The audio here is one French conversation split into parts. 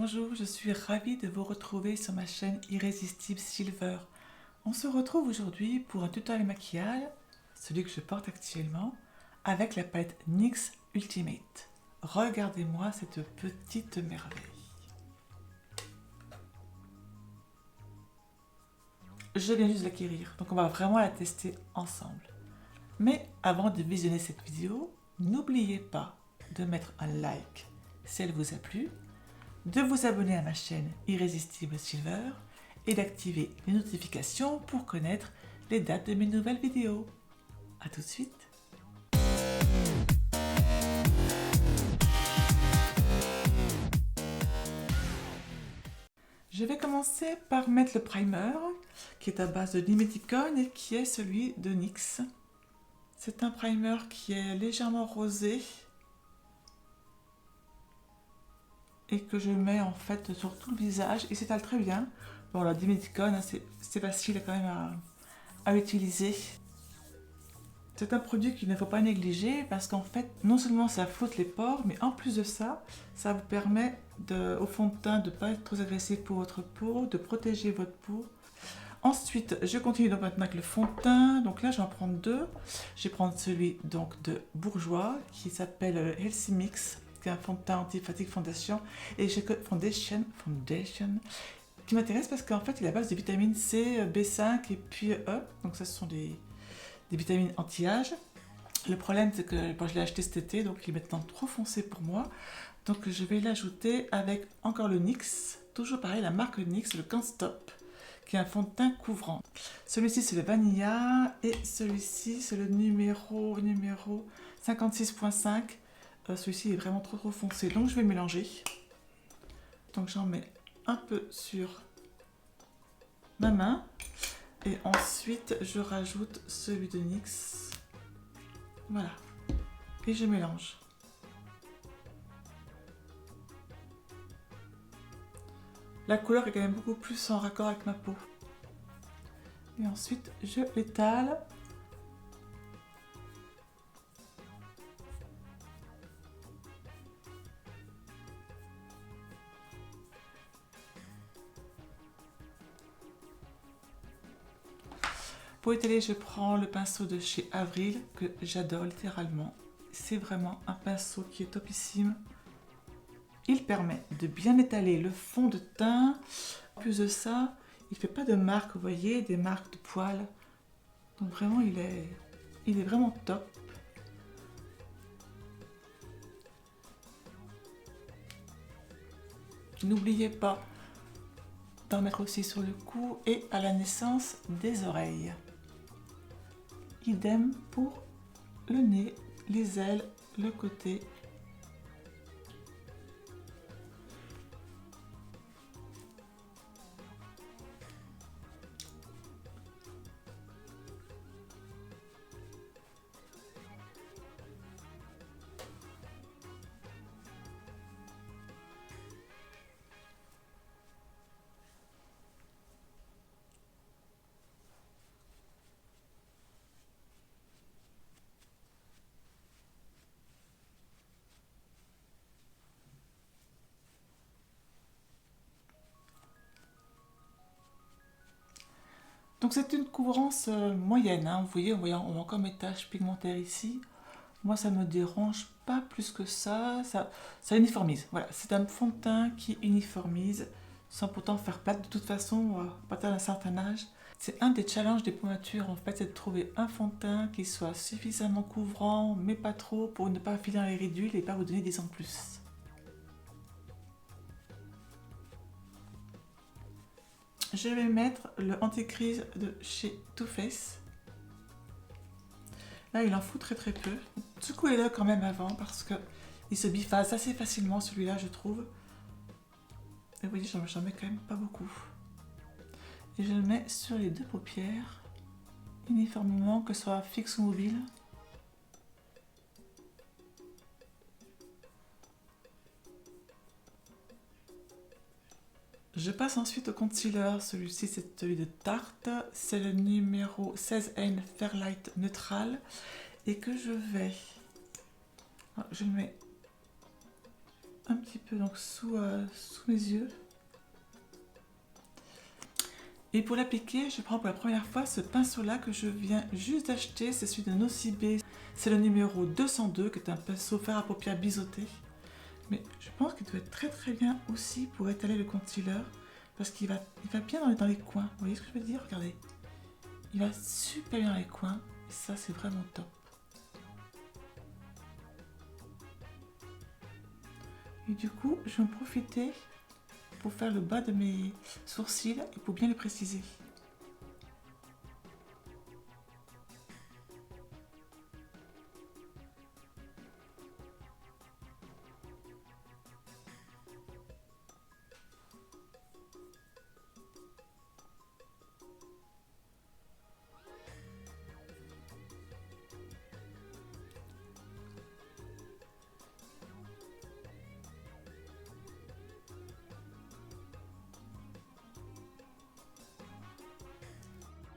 Bonjour, je suis ravie de vous retrouver sur ma chaîne Irrésistible Silver. On se retrouve aujourd'hui pour un tutoriel maquillage, celui que je porte actuellement, avec la palette NYX Ultimate. Regardez-moi cette petite merveille. Je viens juste de l'acquérir, donc on va vraiment la tester ensemble. Mais avant de visionner cette vidéo, n'oubliez pas de mettre un like si elle vous a plu, de vous abonner à ma chaîne Irrésistible Silver et d'activer les notifications pour connaître les dates de mes nouvelles vidéos. A tout de suite. Je vais commencer par mettre le primer qui est à base de Limeticone et qui est celui de NYX. C'est un primer qui est légèrement rosé et que je mets en fait sur tout le visage et s'étale très bien. Bon, la Limeticone, c'est facile quand même à utiliser. C'est un produit qu'il ne faut pas négliger parce qu'en fait, non seulement ça flotte les pores, mais en plus de ça, ça vous permet au fond de teint de ne pas être trop agressif pour votre peau, de protéger votre peau. Ensuite, je continue donc maintenant avec le fond de teint. Donc là, je vais en prendre deux. Je vais prendre celui donc de Bourjois qui s'appelle Healthy Mix, qui est un fond de teint anti-fatigue fondation et foundation qui m'intéresse parce qu'en fait, il est à base de vitamine C, B5 et puis E. Donc ça, ce sont des vitamines anti-âge. Le problème, c'est que je l'ai acheté cet été, donc il est maintenant trop foncé pour moi. Donc je vais l'ajouter avec encore le NYX, toujours pareil, la marque NYX, le Can't Stop, qui est un fond de teint couvrant. Celui-ci, c'est le Vanilla, et celui-ci, c'est le numéro 56.5. Celui-ci est vraiment trop foncé, donc je vais mélanger. Donc j'en mets un peu sur ma main. Et ensuite, je rajoute celui de NYX. Voilà. Et je mélange. La couleur est quand même beaucoup plus en raccord avec ma peau. Et ensuite, je l'étale. Pour étaler, je prends le pinceau de chez Avril, que j'adore littéralement. C'est vraiment un pinceau qui est topissime. Il permet de bien étaler le fond de teint. En plus de ça, il ne fait pas de marques, vous voyez, des marques de poils. Donc vraiment, il est vraiment top. N'oubliez pas d'en mettre aussi sur le cou et à la naissance des oreilles. Idem pour le nez, les ailes, le côté. Donc c'est une couvrance moyenne, hein. Vous voyez, on voit encore mes taches pigmentaires ici. Moi, ça me dérange pas plus que ça. Ça uniformise. Voilà, c'est un fond de teint qui uniformise sans pourtant faire plate. De toute façon, à partir d'un certain âge, c'est un des challenges des pommatures en fait, c'est de trouver un fond de teint qui soit suffisamment couvrant, mais pas trop, pour ne pas filer dans les ridules et pas vous donner des ans de plus. Je vais mettre le anti-crise de chez Too Faced. Là, il en fout très peu. Secouez-le quand même avant parce que il se biface assez facilement celui-là, je trouve. Et vous voyez, j'en mets quand même pas beaucoup. Et je le mets sur les deux paupières, uniformément, que ce soit fixe ou mobile. Je passe ensuite au concealer. Celui-ci, c'est celui de Tarte. C'est le numéro 16N Fairlight Neutral. Et que je vais... Je le mets un petit peu donc sous mes yeux. Et pour l'appliquer, je prends pour la première fois ce pinceau-là que je viens juste d'acheter. C'est celui de Nocibé. C'est le numéro 202, qui est un pinceau fer à paupières biseauté. Mais je pense qu'il doit être très très bien aussi pour étaler le concealer. Parce qu'il va bien dans les coins. Vous voyez ce que je veux dire? Regardez. Il va super bien dans les coins. Et ça, c'est vraiment top. Et du coup, je vais en profiter pour faire le bas de mes sourcils et pour bien les préciser.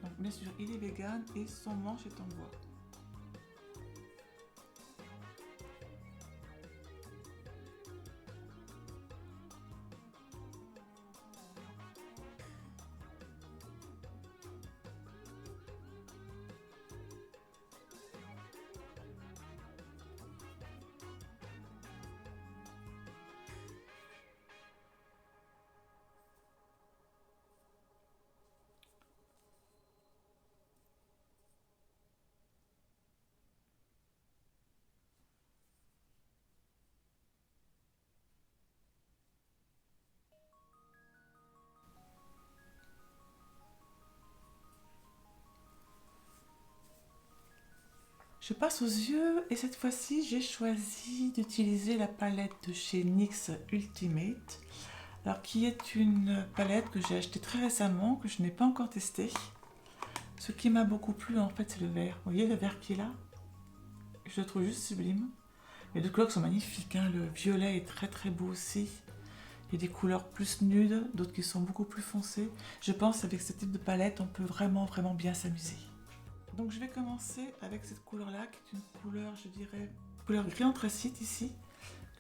Donc bien sûr, il est vegan et son manche est en bois. Je passe aux yeux et cette fois-ci j'ai choisi d'utiliser la palette de chez NYX Ultimate, alors qui est une palette que j'ai achetée très récemment, que je n'ai pas encore testée. Ce qui m'a beaucoup plu en fait c'est le vert. Vous voyez le vert qui est là? Je le trouve juste sublime. Les deux couleurs sont magnifiques, hein. Le violet est très très beau aussi. Il y a des couleurs plus nudes, d'autres qui sont beaucoup plus foncées. Je pense qu'avec ce type de palette on peut vraiment bien s'amuser. Donc je vais commencer avec cette couleur-là, qui est une couleur, je dirais, couleur gris anthracite ici,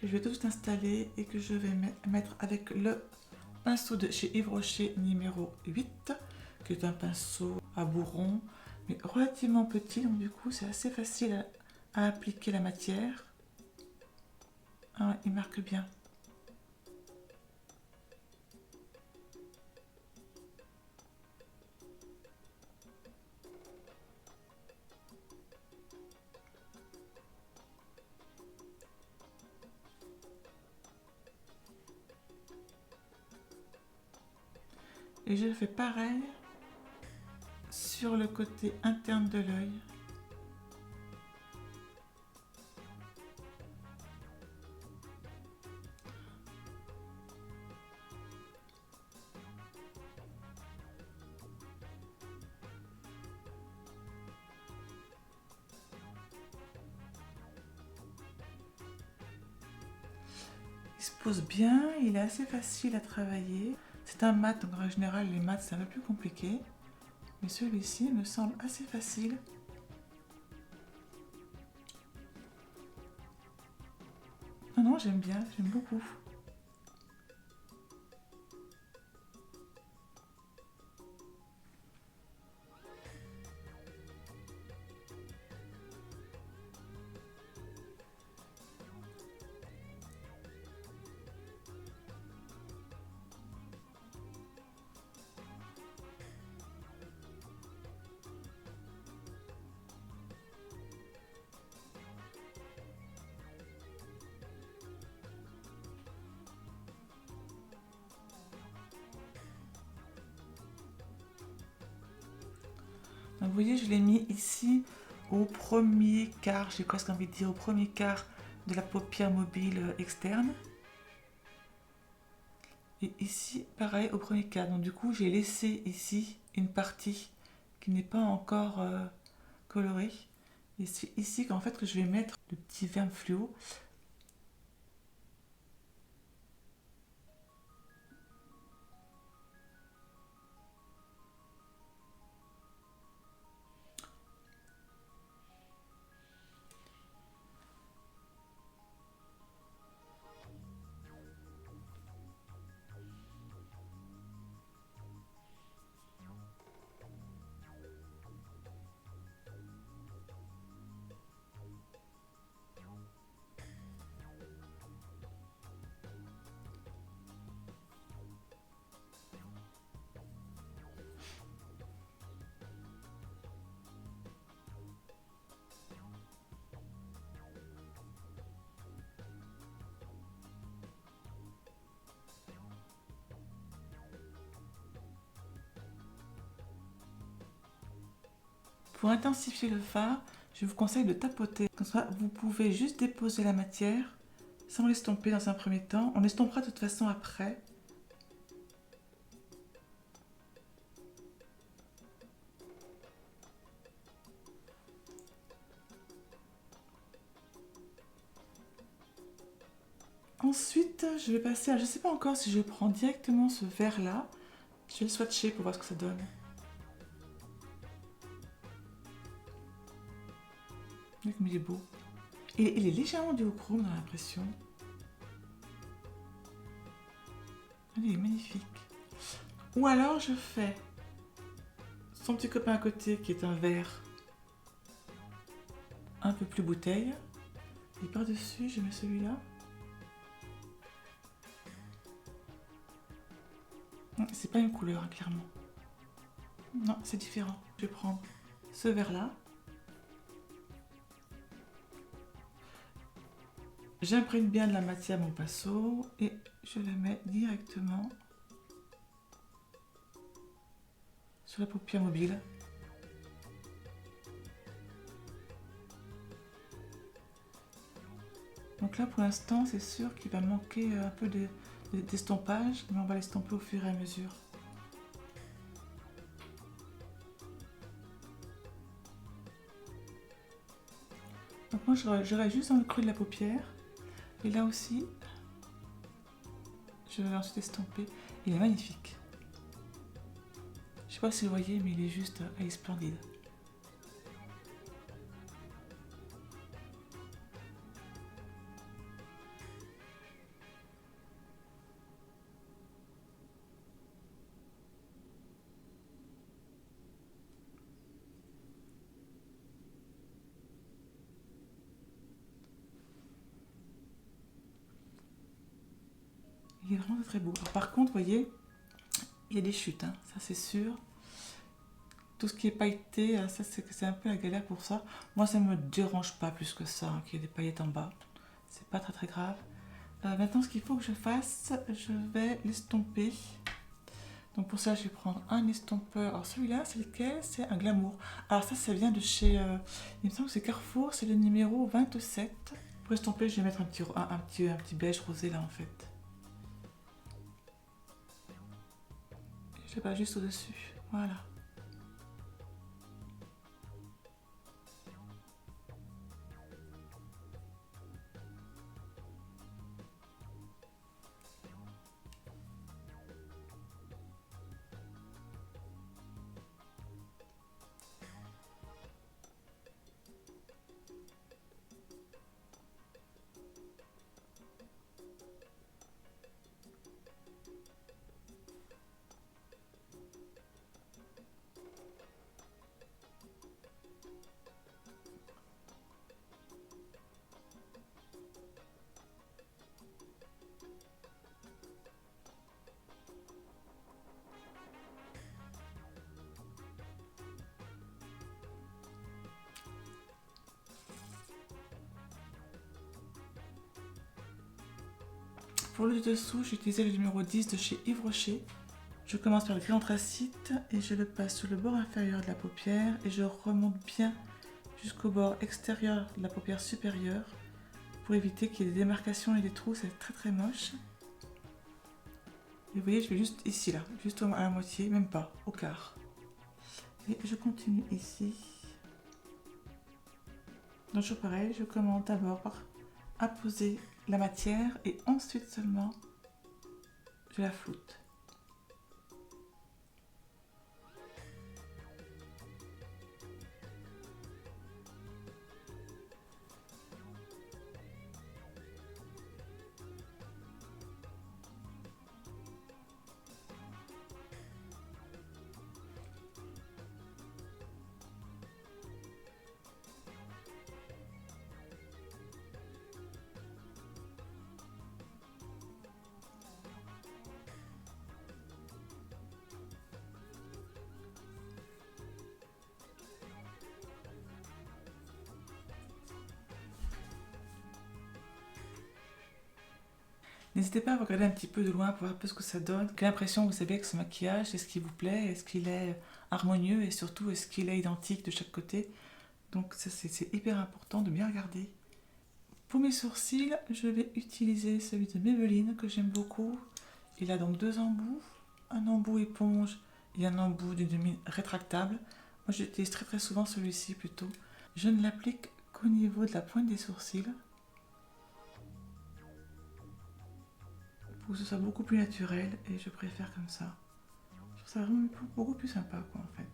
que je vais tout de suite installer et que je vais mettre avec le pinceau de chez Yves Rocher numéro 8, qui est un pinceau à bourron, mais relativement petit, donc du coup c'est assez facile à appliquer la matière. Ah, il marque bien. Et je fais pareil sur le côté interne de l'œil. Il se pose bien, il est assez facile à travailler. C'est un mat, donc en général les mats c'est un peu plus compliqué. Mais celui-ci me semble assez facile. Non, non, j'aime bien, j'aime beaucoup. Donc vous voyez, je l'ai mis ici au premier quart, j'ai presque envie de dire au premier quart de la paupière mobile externe. Et ici, pareil, au premier quart. Donc du coup, j'ai laissé ici une partie qui n'est pas encore colorée. Et c'est ici qu'en fait que je vais mettre le petit verre fluo. pour intensifier le fard, je vous conseille de tapoter. Comme ça, vous pouvez juste déposer la matière sans l'estomper dans un premier temps. On l'estompera de toute façon après. Ensuite, je vais passer à... Je ne sais pas encore si je prends directement ce verre-là. Je vais le swatcher pour voir ce que ça donne. Regardez comme il est beau. Il est légèrement duochrome dans l'impression. Il est magnifique. Ou alors je fais son petit copain à côté qui est un verre un peu plus bouteille. Et par-dessus, je mets celui-là. C'est pas une couleur, hein, clairement. Non, c'est différent. Je vais prendre ce verre-là. J'imprègne bien de la matière à mon pinceau et je la mets directement sur la paupière mobile. Donc là, pour l'instant, c'est sûr qu'il va manquer un peu d'estompage, mais on va l'estomper au fur et à mesure. Donc moi, j'aurai juste dans le creux de la paupière. Et là aussi, je vais ensuite estomper. Il est magnifique. Je sais pas si vous voyez, mais il est juste splendide. Il est vraiment très beau. Alors, par contre, vous voyez, il y a des chutes, hein, ça c'est sûr. Tout ce qui est pailleté, ça c'est un peu la galère pour ça. Moi, ça ne me dérange pas plus que ça, hein, qu'il y ait des paillettes en bas. C'est pas très grave. Maintenant, ce qu'il faut que je fasse, je vais l'estomper. Donc pour ça, je vais prendre un estompeur. Alors celui-là, c'est lequel? C'est un Glamour. Alors ça vient de chez... il me semble que c'est Carrefour, c'est le numéro 27. Pour estomper, je vais mettre un petit beige rosé là en fait. Je le passe juste au-dessus. Voilà. Pour le dessous, j'ai utilisé le numéro 10 de chez Yves Rocher. Je commence par le gris anthracite et je le passe sur le bord inférieur de la paupière et je remonte bien jusqu'au bord extérieur de la paupière supérieure pour éviter qu'il y ait des démarcations et des trous, c'est très moche. Et vous voyez, je vais juste ici, là, juste à la moitié, même pas, au quart. Et je continue ici. Donc toujours pareil, je commence d'abord par apposer la matière et ensuite seulement je la floute. N'hésitez pas à regarder un petit peu de loin pour voir un peu ce que ça donne. Quelle impression vous avez avec ce maquillage? Est-ce qu'il vous plaît? Est-ce qu'il est harmonieux? Et surtout, est-ce qu'il est identique de chaque côté? Donc ça, c'est hyper important de bien regarder. Pour mes sourcils, je vais utiliser celui de Maybelline que j'aime beaucoup. Il a donc deux embouts, un embout éponge et un embout d'une mine rétractable. Moi, j'utilise très très souvent celui-ci plutôt. Je ne l'applique qu'au niveau de la pointe des sourcils pour que ce soit beaucoup plus naturel et je préfère comme ça. Je trouve ça vraiment beaucoup plus sympa quoi en fait.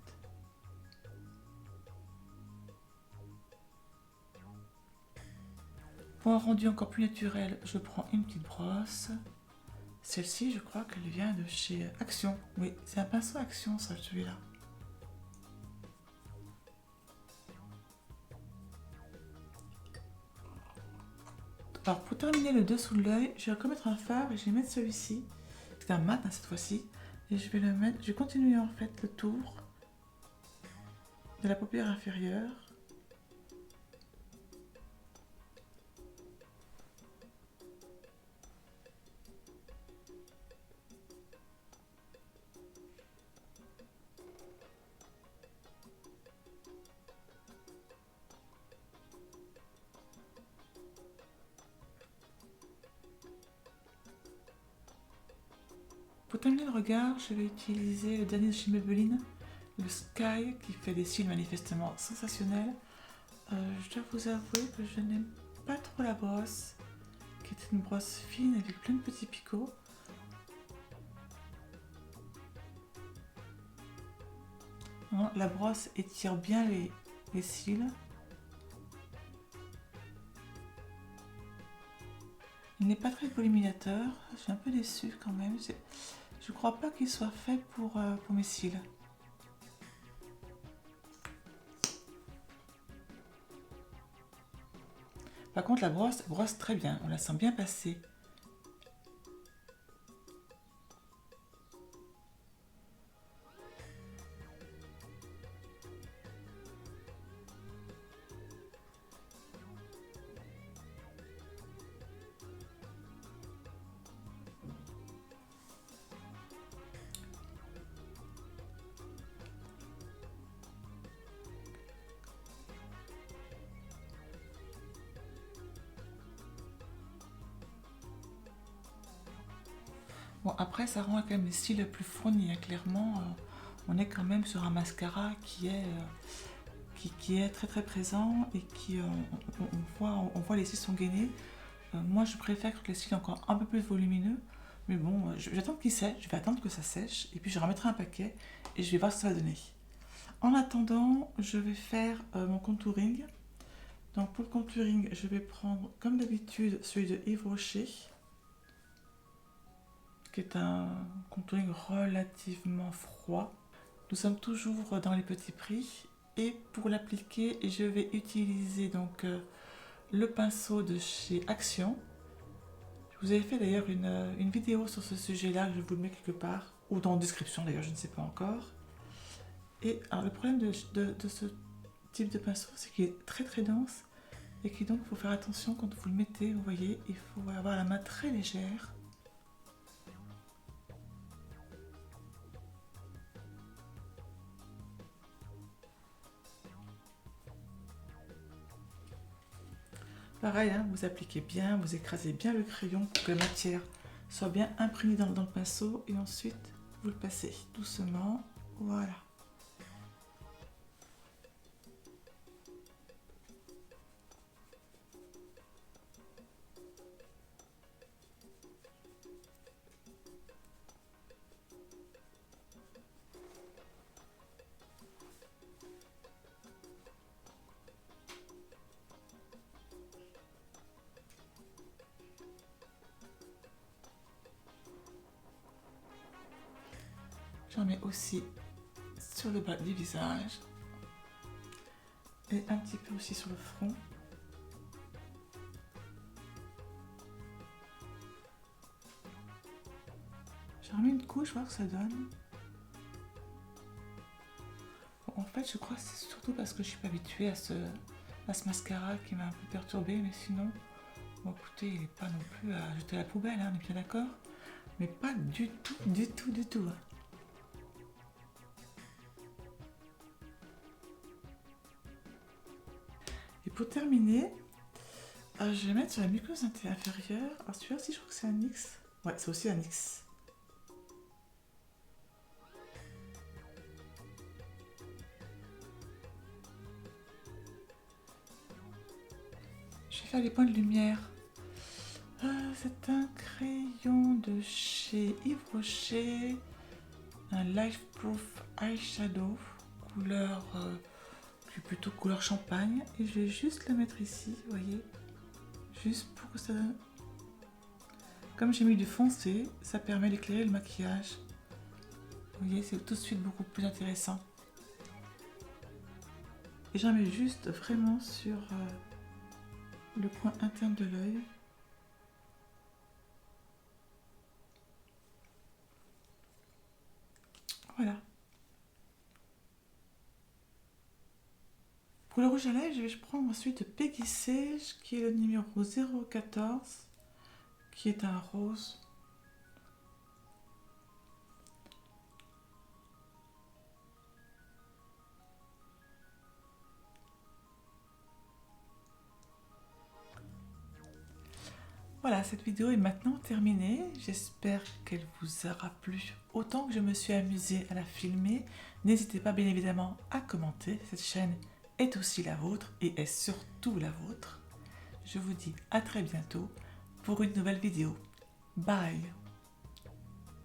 Pour un rendu encore plus naturel, je prends une petite brosse. Celle-ci, je crois qu'elle vient de chez Action. Oui, c'est un pinceau Action, ça, celui-là. Alors, pour terminer le dessous de l'œil, je vais remettre un fard et je vais mettre celui-ci. C'est un mat, hein, cette fois-ci. Et je vais le mettre, je vais continuer en fait le tour de la paupière inférieure. Pour terminer le regard, je vais utiliser le dernier de chez Maybelline, le Sky, qui fait des cils manifestement sensationnels. Je dois vous avouer que je n'aime pas trop la brosse, qui est une brosse fine avec plein de petits picots. Non, la brosse étire bien les cils. Il n'est pas très voluminateur, je suis un peu déçue quand même. Je crois pas qu'il soit fait pour mes cils. Par contre, la brosse brosse très bien, on la sent bien passer. Bon, après, ça rend quand même les cils plus fournis, hein. Clairement, on est quand même sur un mascara qui est très très présent et qui, on voit les cils sont gainés. Moi, je préfère que les cils soient encore un peu plus volumineux. Mais bon, j'attends qu'il sèche, je vais attendre que ça sèche et puis je remettrai un paquet et je vais voir ce que ça va donner. En attendant, je vais faire mon contouring. Donc pour le contouring, je vais prendre comme d'habitude celui de Yves Rocher, qui est un contouring relativement froid. Nous sommes toujours dans les petits prix. Et pour l'appliquer, je vais utiliser donc le pinceau de chez Action. Je vous avais fait d'ailleurs une vidéo sur ce sujet-là, je vous le mets quelque part, ou dans la description d'ailleurs, je ne sais pas encore. Et alors le problème de ce type de pinceau, c'est qu'il est très très dense et qu'il donc faut faire attention quand vous le mettez, vous voyez, il faut avoir la main très légère. Pareil, hein, vous appliquez bien, vous écrasez bien le crayon pour que la matière soit bien imprégnée dans le pinceau et ensuite vous le passez doucement, voilà. J'en mets aussi sur le bas du visage et un petit peu aussi sur le front. J'ai remis une couche, voir ce que ça donne. Bon, en fait, je crois que c'est surtout parce que je suis pas habituée à ce mascara qui m'a un peu perturbée, mais sinon, Bon, écoutez, il n'est pas non plus à jeter à la poubelle, hein, on est bien d'accord. Mais pas du tout, du tout, du tout. Et pour terminer, je vais mettre sur la muqueuse inférieure. Alors celui-là aussi, je crois que c'est un X. Ouais, c'est aussi un X. Je vais faire les points de lumière. C'est un crayon de chez Yves Rocher. Un Life Proof Eyeshadow. Couleur... qui est plutôt couleur champagne. Et je vais juste le mettre ici, vous voyez. Juste pour que ça donne... Comme j'ai mis du foncé, ça permet d'éclairer le maquillage. Vous voyez, c'est tout de suite beaucoup plus intéressant. Et j'en mets juste vraiment sur le coin interne de l'œil. Voilà. Pour le rouge à lèvres, je vais prendre ensuite Peggy Sage, qui est le numéro 014, qui est un rose. Voilà, cette vidéo est maintenant terminée. J'espère qu'elle vous aura plu autant que je me suis amusée à la filmer. N'hésitez pas bien évidemment à commenter. Cette chaîne est aussi la vôtre et est surtout la vôtre. Je vous dis à très bientôt pour une nouvelle vidéo. Bye!